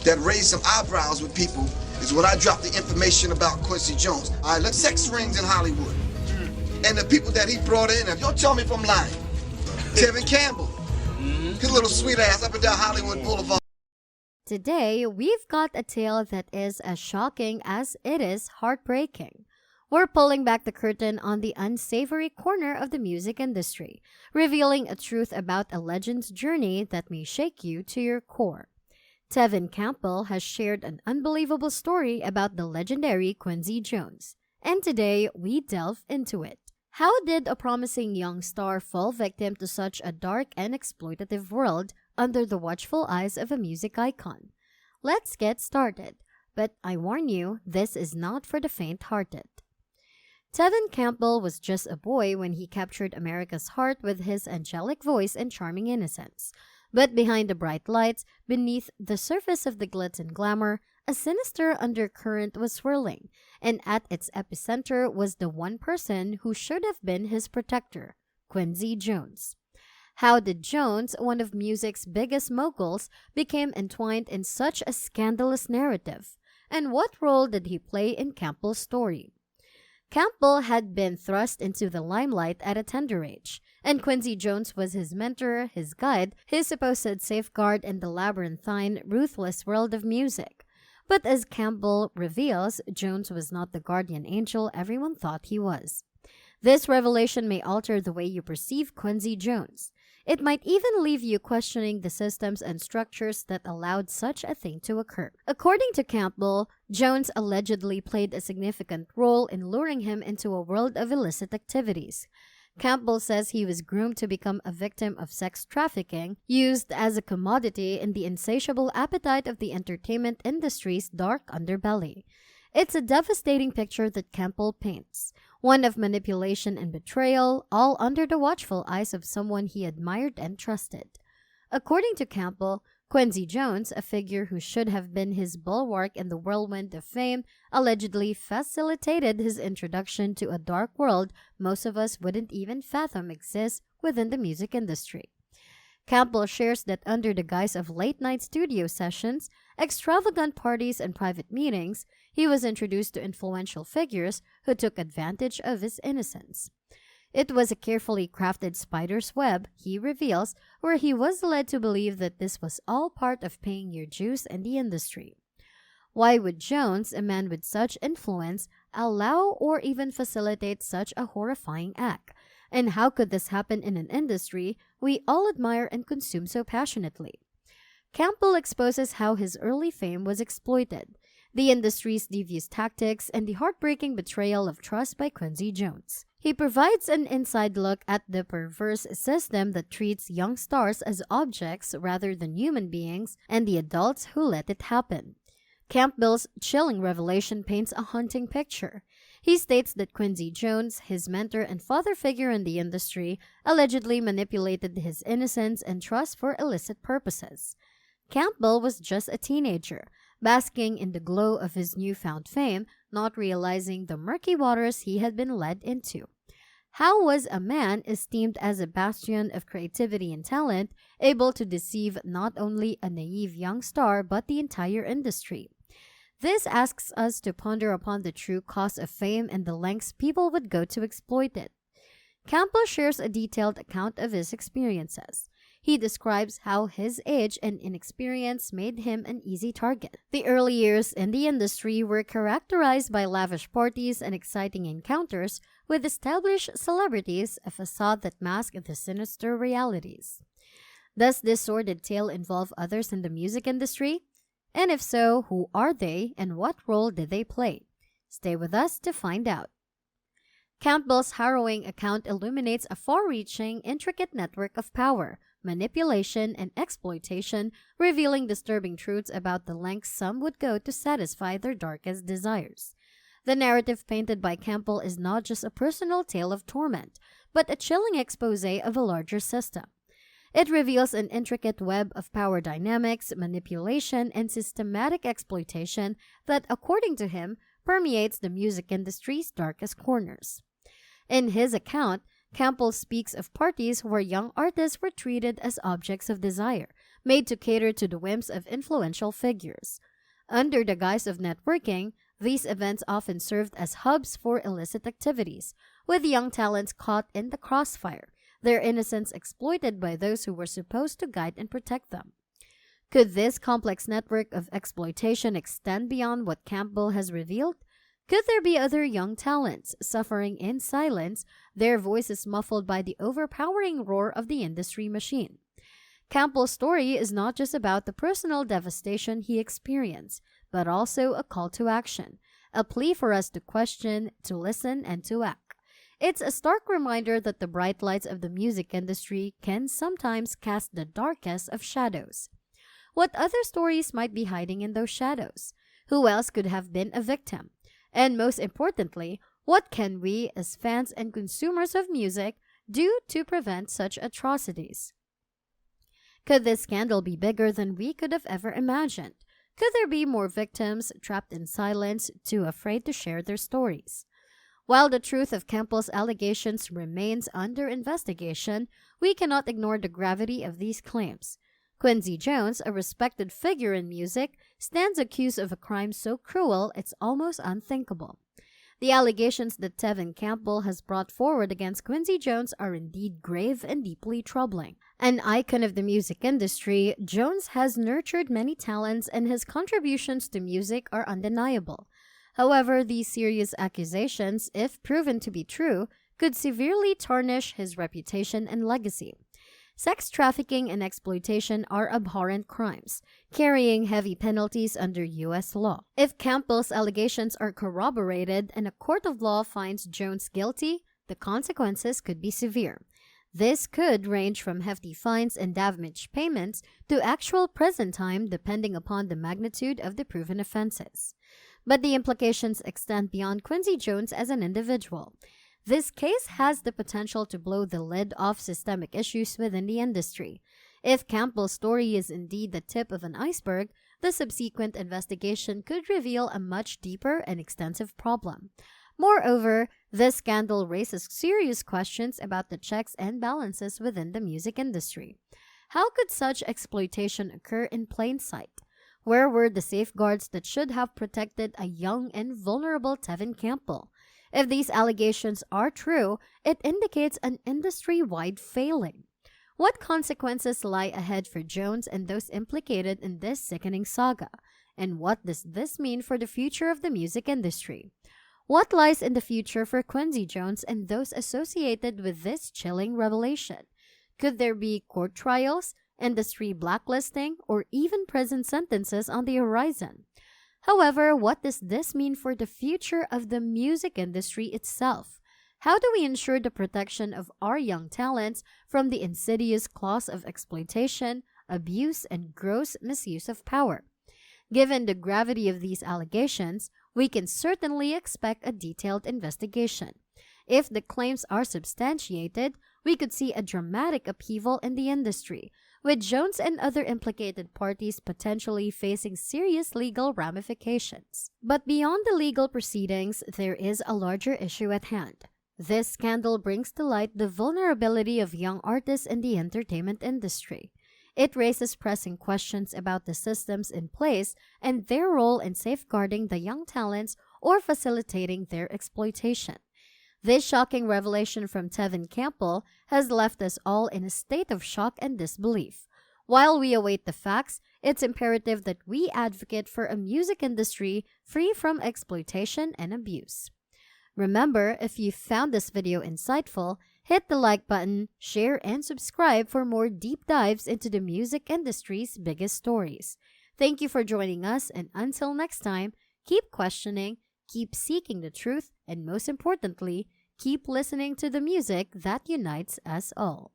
that raised some eyebrows with people is when I dropped the information about Quincy Jones. All right, let's sex rings in Hollywood. And the people that he brought in, and don't tell me if I'm lying. Tevin Campbell, his little sweet ass up and down Hollywood Boulevard. Today, we've got a tale that is as shocking as it is heartbreaking. We're pulling back the curtain on the unsavory corner of the music industry, revealing a truth about a legend's journey that may shake you to your core. Tevin Campbell has shared an unbelievable story about the legendary Quincy Jones, and today we delve into it. How did a promising young star fall victim to such a dark and exploitative world under the watchful eyes of a music icon? Let's get started, but I warn you, this is not for the faint-hearted. Tevin Campbell was just a boy when he captured America's heart with his angelic voice and charming innocence. But behind the bright lights, beneath the surface of the glitz and glamour, a sinister undercurrent was swirling, and at its epicenter was the one person who should have been his protector, Quincy Jones. How did Jones, one of music's biggest moguls, become entwined in such a scandalous narrative? And what role did he play in Campbell's story? Campbell had been thrust into the limelight at a tender age, and Quincy Jones was his mentor, his guide, his supposed safeguard in the labyrinthine, ruthless world of music. But as Campbell reveals, Jones was not the guardian angel everyone thought he was. This revelation may alter the way you perceive Quincy Jones. It might even leave you questioning the systems and structures that allowed such a thing to occur. According to Campbell, Jones allegedly played a significant role in luring him into a world of illicit activities. Campbell says he was groomed to become a victim of sex trafficking, used as a commodity in the insatiable appetite of the entertainment industry's dark underbelly. It's a devastating picture that Campbell paints, one of manipulation and betrayal, all under the watchful eyes of someone he admired and trusted. According to Campbell, Quincy Jones, a figure who should have been his bulwark in the whirlwind of fame, allegedly facilitated his introduction to a dark world most of us wouldn't even fathom exists within the music industry. Campbell shares that under the guise of late-night studio sessions, extravagant parties, and private meetings, he was introduced to influential figures who took advantage of his innocence. It was a carefully crafted spider's web, he reveals, where he was led to believe that this was all part of paying your dues in the industry. Why would Jones, a man with such influence, allow or even facilitate such a horrifying act? And how could this happen in an industry we all admire and consume so passionately? Campbell exposes how his early fame was exploited, the industry's devious tactics, and the heartbreaking betrayal of trust by Quincy Jones. He provides an inside look at the perverse system that treats young stars as objects rather than human beings and the adults who let it happen. Campbell's chilling revelation paints a haunting picture. He states that Quincy Jones, his mentor and father figure in the industry, allegedly manipulated his innocence and trust for illicit purposes. Campbell was just a teenager, basking in the glow of his newfound fame, not realizing the murky waters he had been led into. How was a man esteemed as a bastion of creativity and talent able to deceive not only a naive young star but the entire industry? This asks us to ponder upon the true cost of fame and the lengths people would go to exploit it. Campbell shares a detailed account of his experiences. He describes how his age and inexperience made him an easy target. The early years in the industry were characterized by lavish parties and exciting encounters with established celebrities, a facade that masked the sinister realities. Does this sordid tale involve others in the music industry? And if so, who are they and what role did they play? Stay with us to find out. Campbell's harrowing account illuminates a far-reaching, intricate network of power, manipulation, and exploitation, revealing disturbing truths about the lengths some would go to satisfy their darkest desires. The narrative painted by Campbell is not just a personal tale of torment, but a chilling expose of a larger system. It reveals an intricate web of power dynamics, manipulation, and systematic exploitation that, according to him, permeates the music industry's darkest corners. In his account, Campbell speaks of parties where young artists were treated as objects of desire, made to cater to the whims of influential figures. Under the guise of networking, these events often served as hubs for illicit activities, with young talents caught in the crossfire, their innocence exploited by those who were supposed to guide and protect them. Could this complex network of exploitation extend beyond what Campbell has revealed? Could there be other young talents suffering in silence, their voices muffled by the overpowering roar of the industry machine? Campbell's story is not just about the personal devastation he experienced, but also a call to action, a plea for us to question, to listen, and to act. It's a stark reminder that the bright lights of the music industry can sometimes cast the darkest of shadows. What other stories might be hiding in those shadows? Who else could have been a victim? And most importantly, what can we, as fans and consumers of music, do to prevent such atrocities? Could this scandal be bigger than we could have ever imagined? Could there be more victims trapped in silence, too afraid to share their stories? While the truth of Campbell's allegations remains under investigation, we cannot ignore the gravity of these claims. Quincy Jones, a respected figure in music, stands accused of a crime so cruel it's almost unthinkable. The allegations that Tevin Campbell has brought forward against Quincy Jones are indeed grave and deeply troubling. An icon of the music industry, Jones has nurtured many talents and his contributions to music are undeniable. However, these serious accusations, if proven to be true, could severely tarnish his reputation and legacy. Sex trafficking and exploitation are abhorrent crimes, carrying heavy penalties under U.S. law. If Campbell's allegations are corroborated and a court of law finds Jones guilty, the consequences could be severe. This could range from hefty fines and damage payments to actual prison time depending upon the magnitude of the proven offenses. But the implications extend beyond Quincy Jones as an individual. This case has the potential to blow the lid off systemic issues within the industry. If Campbell's story is indeed the tip of an iceberg, the subsequent investigation could reveal a much deeper and extensive problem. Moreover, this scandal raises serious questions about the checks and balances within the music industry. How could such exploitation occur in plain sight? Where were the safeguards that should have protected a young and vulnerable Tevin Campbell? If these allegations are true, it indicates an industry-wide failing. What consequences lie ahead for Jones and those implicated in this sickening saga? And what does this mean for the future of the music industry? What lies in the future for Quincy Jones and those associated with this chilling revelation? Could there be court trials, industry blacklisting, or even prison sentences on the horizon? However, what does this mean for the future of the music industry itself? How do we ensure the protection of our young talents from the insidious claws of exploitation, abuse, and gross misuse of power? Given the gravity of these allegations, we can certainly expect a detailed investigation. If the claims are substantiated, we could see a dramatic upheaval in the industry, with Jones and other implicated parties potentially facing serious legal ramifications. But beyond the legal proceedings, there is a larger issue at hand. This scandal brings to light the vulnerability of young artists in the entertainment industry. It raises pressing questions about the systems in place and their role in safeguarding the young talents or facilitating their exploitation. This shocking revelation from Tevin Campbell has left us all in a state of shock and disbelief. While we await the facts, it's imperative that we advocate for a music industry free from exploitation and abuse. Remember, if you found this video insightful, hit the like button, share, and subscribe for more deep dives into the music industry's biggest stories. Thank you for joining us, and until next time, keep questioning, keep seeking the truth, and most importantly, keep listening to the music that unites us all.